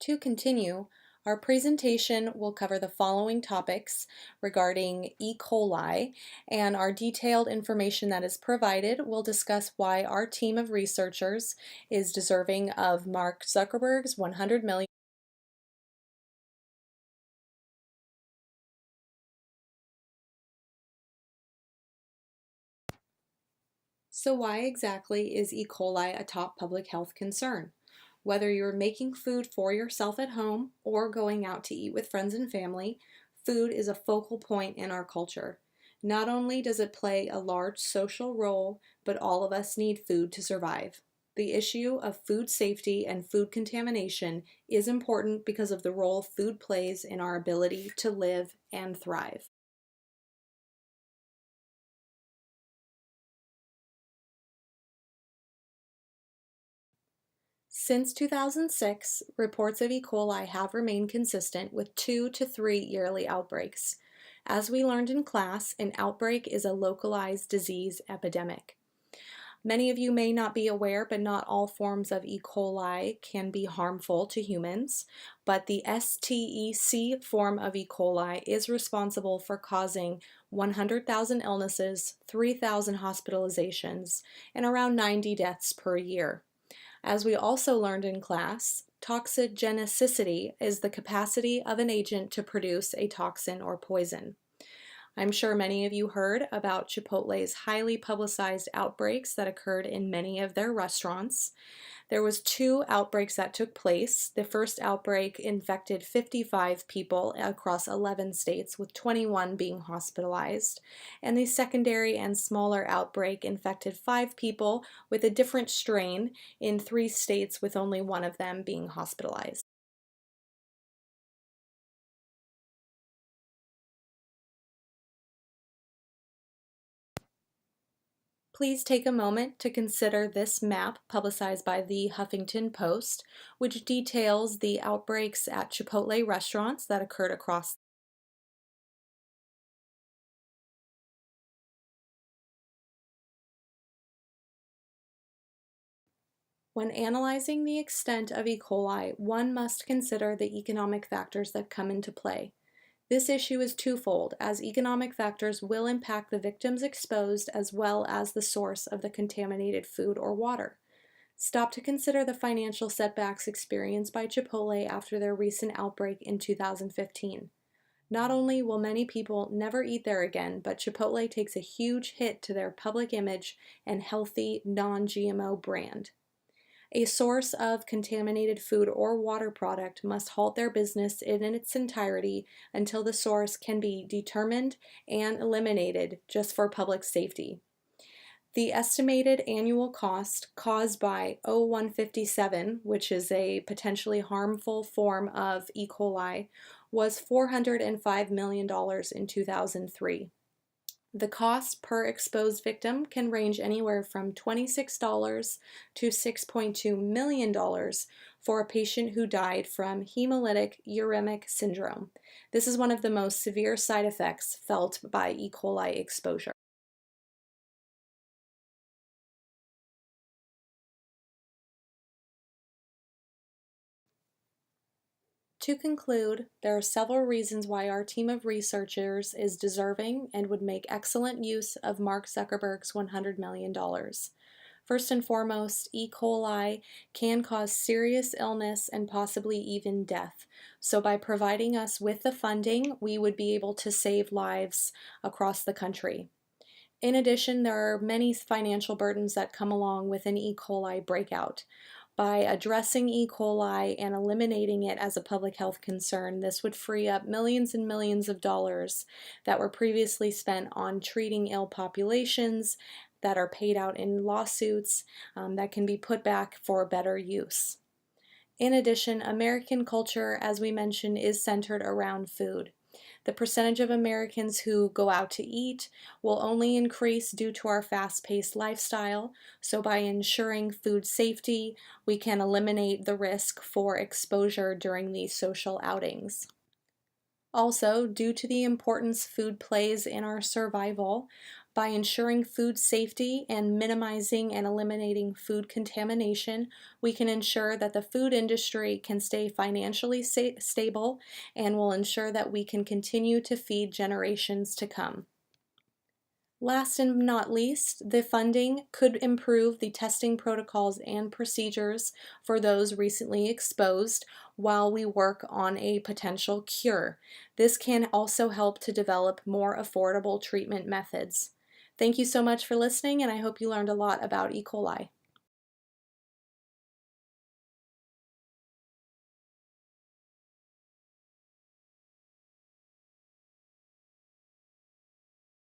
To continue, our presentation will cover the following topics regarding E. coli, and our detailed information that is provided will discuss why our team of researchers is deserving of Mark Zuckerberg's $100 million. So why exactly is E. coli a top public health concern? Whether you're making food for yourself at home or going out to eat with friends and family, food is a focal point in our culture. Not only does it play a large social role, but all of us need food to survive. The issue of food safety and food contamination is important because of the role food plays in our ability to live and thrive. Since 2006, reports of E. coli have remained consistent with 2 to 3 yearly outbreaks. As we learned in class, an outbreak is a localized disease epidemic. Many of you may not be aware, but not all forms of E. coli can be harmful to humans, but the STEC form of E. coli is responsible for causing 100,000 illnesses, 3,000 hospitalizations, and around 90 deaths per year. As we also learned in class, toxigenicity is the capacity of an agent to produce a toxin or poison. I'm sure many of you heard about Chipotle's highly publicized outbreaks that occurred in many of their restaurants. There was 2 outbreaks that took place. The first outbreak infected 55 people across 11 states, with 21 being hospitalized. And the secondary and smaller outbreak infected 5 people with a different strain in 3 states, with only 1 of them being hospitalized. Please take a moment to consider this map publicized by the Huffington Post, which details the outbreaks at Chipotle restaurants that occurred across. When analyzing the extent of E. coli, one must consider the economic factors that come into play. This issue is twofold, as economic factors will impact the victims exposed as well as the source of the contaminated food or water. Stop to consider the financial setbacks experienced by Chipotle after their recent outbreak in 2015. Not only will many people never eat there again, but Chipotle takes a huge hit to their public image and healthy, non-GMO brand. A source of contaminated food or water product must halt their business in its entirety until the source can be determined and eliminated just for public safety. The estimated annual cost caused by O157, which is a potentially harmful form of E. coli, was $405 million in 2003. The cost per exposed victim can range anywhere from $26 to $6.2 million for a patient who died from hemolytic uremic syndrome. This is one of the most severe side effects felt by E. coli exposure. To conclude, there are several reasons why our team of researchers is deserving and would make excellent use of Mark Zuckerberg's $100 million. First and foremost, E. coli can cause serious illness and possibly even death. So by providing us with the funding, we would be able to save lives across the country. In addition, there are many financial burdens that come along with an E. coli breakout. By addressing E. coli and eliminating it as a public health concern, this would free up millions and millions of dollars that were previously spent on treating ill populations that are paid out in lawsuits that can be put back for better use. In addition, American culture, as we mentioned, is centered around food. The percentage of Americans who go out to eat will only increase due to our fast-paced lifestyle, so by ensuring food safety, we can eliminate the risk for exposure during these social outings. Also, due to the importance food plays in our survival, By ensuring food safety and minimizing and eliminating food contamination, we can ensure that the food industry can stay financially stable and will ensure that we can continue to feed generations to come. Last and not least, the funding could improve the testing protocols and procedures for those recently exposed while we work on a potential cure. This can also help to develop more affordable treatment methods. Thank you so much for listening, and I hope you learned a lot about E. coli.